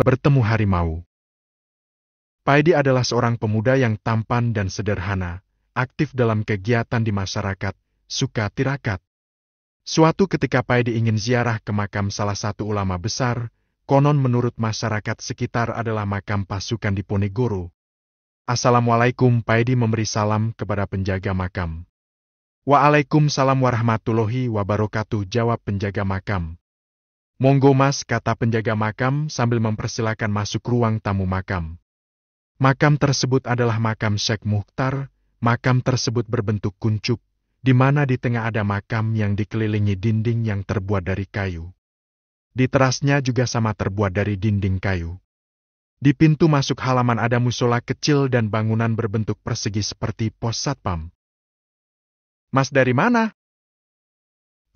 Bertemu harimau. Paidi adalah seorang pemuda yang tampan dan sederhana, aktif dalam kegiatan di masyarakat, suka tirakat. Suatu ketika Paidi ingin ziarah ke makam salah satu ulama besar, konon menurut masyarakat sekitar adalah makam pasukan Diponegoro. Assalamualaikum, Paidi memberi salam kepada penjaga makam. Waalaikumsalam warahmatullahi wabarakatuh, jawab penjaga makam. Monggo mas, kata penjaga makam sambil mempersilakan masuk ruang tamu makam. Makam tersebut adalah makam Syekh Mukhtar. Makam tersebut berbentuk kuncup, di mana di tengah ada makam yang dikelilingi dinding yang terbuat dari kayu. Di terasnya juga sama terbuat dari dinding kayu. Di pintu masuk halaman ada musola kecil dan bangunan berbentuk persegi seperti pos satpam. Mas dari mana?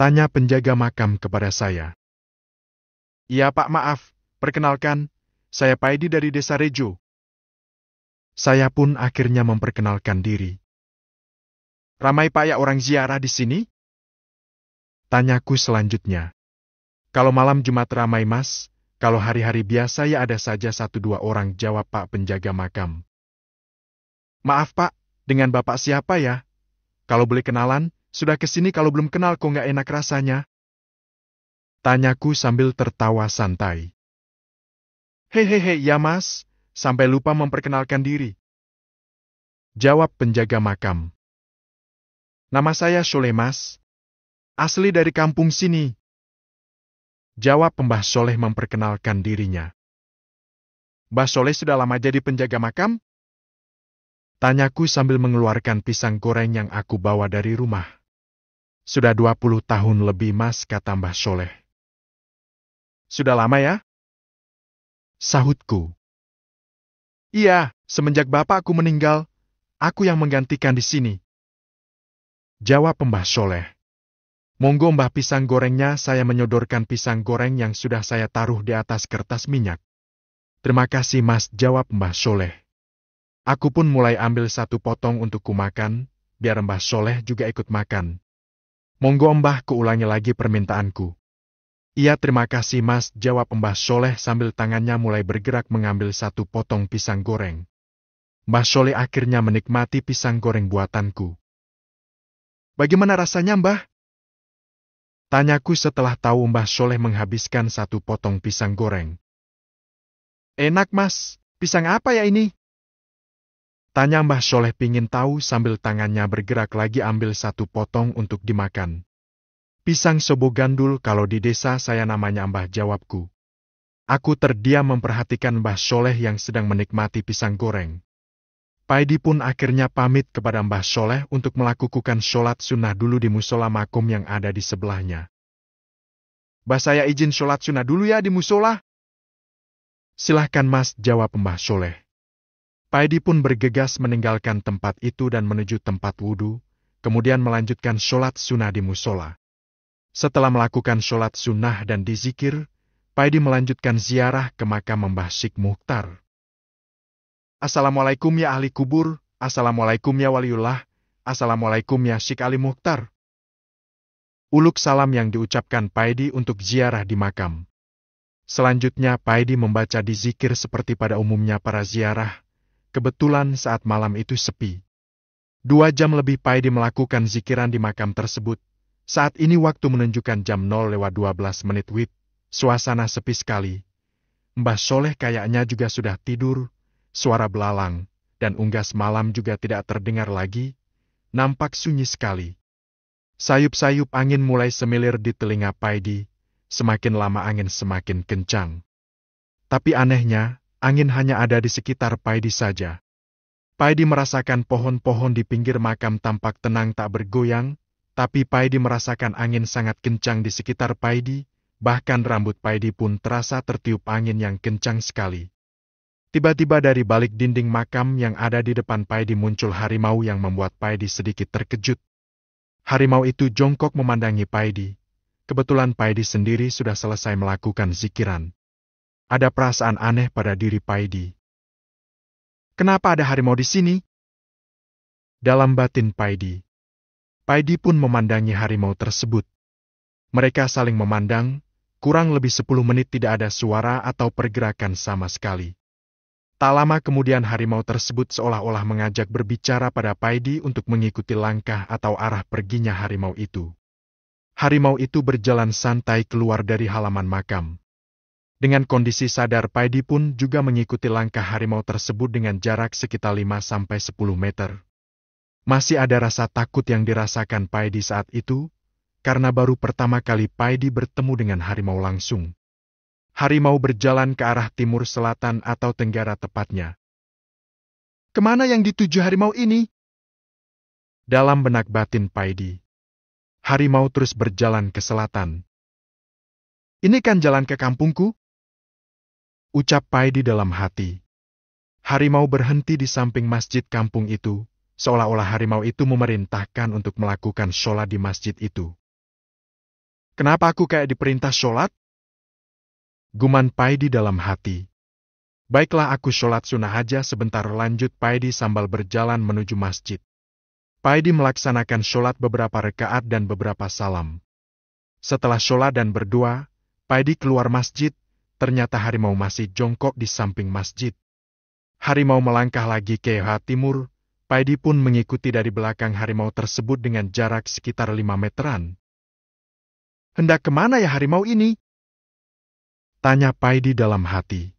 Tanya penjaga makam kepada saya. Iya Pak, maaf, perkenalkan, saya Paidi dari Desa Rejo. Saya pun akhirnya memperkenalkan diri. Ramai Pak ya orang ziarah di sini? Tanyaku selanjutnya. Kalau malam Jumat ramai mas, kalau hari-hari biasa ya ada saja 1-2 orang, jawab Pak penjaga makam. Maaf Pak, dengan Bapak siapa ya? Kalau boleh kenalan, sudah kesini kalau belum kenal kok nggak enak rasanya. Tanyaku sambil tertawa santai. Hehehe, ya mas, sampai lupa memperkenalkan diri. Jawab penjaga makam. Nama saya Soleh mas, asli dari kampung sini. Jawab Mbah Soleh memperkenalkan dirinya. Mbah Soleh sudah lama jadi penjaga makam? Tanyaku sambil mengeluarkan pisang goreng yang aku bawa dari rumah. Sudah 20 tahun lebih mas, kata Mbah Soleh. Sudah lama ya? Sahutku. Iya, semenjak bapakku meninggal, aku yang menggantikan di sini. Jawab Mbah Soleh. Monggo Mbah pisang gorengnya, saya menyodorkan pisang goreng yang sudah saya taruh di atas kertas minyak. Terima kasih mas, jawab Mbah Soleh. Aku pun mulai ambil 1 potong untuk kumakan, biar Mbah Soleh juga ikut makan. Monggo Mbah, kuulangi lagi permintaanku. Iya terima kasih mas, jawab Mbah Soleh sambil tangannya mulai bergerak mengambil 1 potong pisang goreng. Mbah Soleh akhirnya menikmati pisang goreng buatanku. Bagaimana rasanya Mbah? Tanyaku setelah tahu Mbah Soleh menghabiskan 1 potong pisang goreng. Enak mas, pisang apa ya ini? Tanya Mbah Soleh pingin tahu sambil tangannya bergerak lagi ambil 1 potong untuk dimakan. Pisang sobo gandul, kalau di desa saya namanya Mbah, jawabku. Aku terdiam memperhatikan Mbah Soleh yang sedang menikmati pisang goreng. Paidi pun akhirnya pamit kepada Mbah Soleh untuk melakukan sholat sunnah dulu di musola makom yang ada di sebelahnya. Mbah, saya izin sholat sunnah dulu ya di musola. Silahkan mas, jawab Mbah Soleh. Paidi pun bergegas meninggalkan tempat itu dan menuju tempat wudhu, kemudian melanjutkan sholat sunnah di musola. Setelah melakukan sholat sunnah dan dizikir, Paidi melanjutkan ziarah ke makam Mbah Syekh Mukhtar. Assalamualaikum ya ahli kubur, assalamualaikum ya waliullah, assalamualaikum ya Syekh Ali Mukhtar. Uluk salam yang diucapkan Paidi untuk ziarah di makam. Selanjutnya Paidi membaca dizikir seperti pada umumnya para ziarah. Kebetulan saat malam itu sepi. 2 jam lebih Paidi melakukan zikiran di makam tersebut. Saat ini waktu menunjukkan jam 0:12 WIB, suasana sepi sekali. Mbah Soleh kayaknya juga sudah tidur, suara belalang dan unggas malam juga tidak terdengar lagi, nampak sunyi sekali. Sayup-sayup angin mulai semilir di telinga Paidi, semakin lama angin semakin kencang. Tapi anehnya, angin hanya ada di sekitar Paidi saja. Paidi merasakan pohon-pohon di pinggir makam tampak tenang tak bergoyang, tapi Paidi merasakan angin sangat kencang di sekitar Paidi, bahkan rambut Paidi pun terasa tertiup angin yang kencang sekali. Tiba-tiba dari balik dinding makam yang ada di depan Paidi muncul harimau yang membuat Paidi sedikit terkejut. Harimau itu jongkok memandangi Paidi. Kebetulan Paidi sendiri sudah selesai melakukan zikiran. Ada perasaan aneh pada diri Paidi. Kenapa ada harimau di sini? Dalam batin Paidi. Paidi pun memandangi harimau tersebut. Mereka saling memandang, Kurang lebih 10 menit tidak ada suara atau pergerakan sama sekali. Tak lama kemudian harimau tersebut seolah-olah mengajak berbicara pada Paidi untuk mengikuti langkah atau arah perginya harimau itu. Harimau itu berjalan santai keluar dari halaman makam. Dengan kondisi sadar, Paidi pun juga mengikuti langkah harimau tersebut dengan jarak sekitar 5-10 meter. Masih ada rasa takut yang dirasakan Paidi saat itu, karena baru pertama kali Paidi bertemu dengan harimau langsung. Harimau berjalan ke arah timur selatan atau tenggara tepatnya. Kemana yang dituju harimau ini? Dalam benak batin Paidi, harimau terus berjalan ke selatan. Ini kan jalan ke kampungku? Ucap Paidi dalam hati. Harimau berhenti di samping masjid kampung itu, seolah-olah harimau itu memerintahkan untuk melakukan sholat di masjid itu. Kenapa aku kayak diperintah sholat? Guman Paidi dalam hati. Baiklah, aku sholat sunnah aja sebentar, lanjut Paidi sambil berjalan menuju masjid. Paidi melaksanakan sholat beberapa rekaat dan beberapa salam. Setelah sholat dan berdoa, Paidi keluar masjid, ternyata harimau masih jongkok di samping masjid. Harimau melangkah lagi ke arah timur, Paidi pun mengikuti dari belakang harimau tersebut dengan jarak sekitar 5 meteran. Hendak kemana ya harimau ini? Tanya Paidi dalam hati.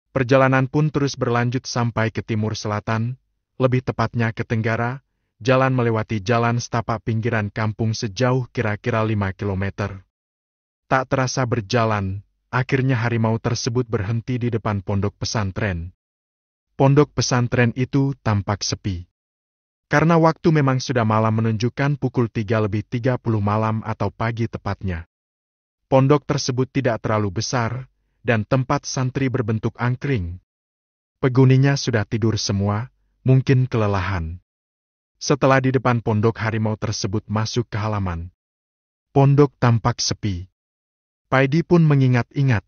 Perjalanan pun terus berlanjut sampai ke timur selatan, lebih tepatnya ke tenggara, jalan melewati jalan setapak pinggiran kampung sejauh kira-kira 5 kilometer. Tak terasa berjalan, akhirnya harimau tersebut berhenti di depan pondok pesantren. Pondok pesantren itu tampak sepi. Karena waktu memang sudah malam, menunjukkan pukul 3:30 malam atau pagi tepatnya. Pondok tersebut tidak terlalu besar, dan tempat santri berbentuk angkring. Penghuninya sudah tidur semua, mungkin kelelahan. Setelah di depan pondok, harimau tersebut masuk ke halaman. Pondok tampak sepi. Paidi pun mengingat-ingat.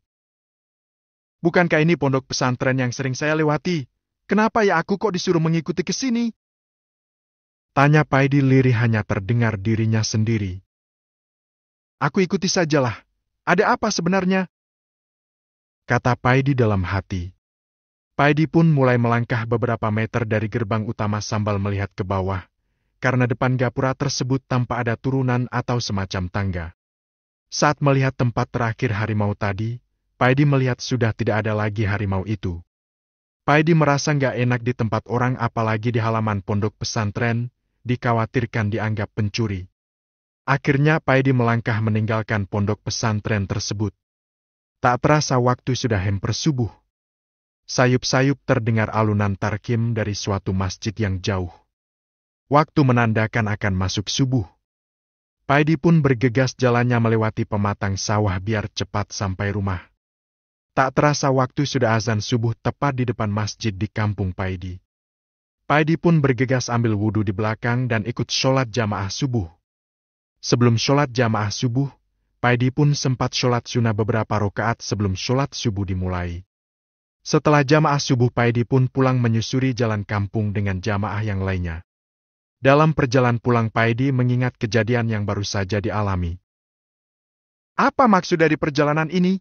Bukankah ini pondok pesantren yang sering saya lewati? Kenapa ya aku kok disuruh mengikuti ke sini? Tanya Paidi lirih, hanya terdengar dirinya sendiri. Aku ikuti sajalah. Ada apa sebenarnya? Kata Paidi dalam hati. Paidi pun mulai melangkah beberapa meter dari gerbang utama sambil melihat ke bawah, karena depan gapura tersebut tanpa ada turunan atau semacam tangga. Saat melihat tempat terakhir harimau tadi, Paidi melihat sudah tidak ada lagi harimau itu. Paidi merasa nggak enak di tempat orang, apalagi di halaman pondok pesantren, dikhawatirkan dianggap pencuri. Akhirnya Paidi melangkah meninggalkan pondok pesantren tersebut. Tak terasa waktu sudah hampir subuh. Sayup-sayup terdengar alunan tarkim dari suatu masjid yang jauh. Waktu menandakan akan masuk subuh. Paidi pun bergegas jalannya melewati pematang sawah biar cepat sampai rumah. Tak terasa waktu sudah azan subuh tepat di depan masjid di kampung Paidi. Paidi pun bergegas ambil wudhu di belakang dan ikut sholat jamaah subuh. Sebelum sholat jamaah subuh, Paidi pun sempat sholat sunnah beberapa rakaat sebelum sholat subuh dimulai. Setelah jamaah subuh, Paidi pun pulang menyusuri jalan kampung dengan jamaah yang lainnya. Dalam perjalanan pulang, Paidi mengingat kejadian yang baru saja dialami. Apa maksud dari perjalanan ini?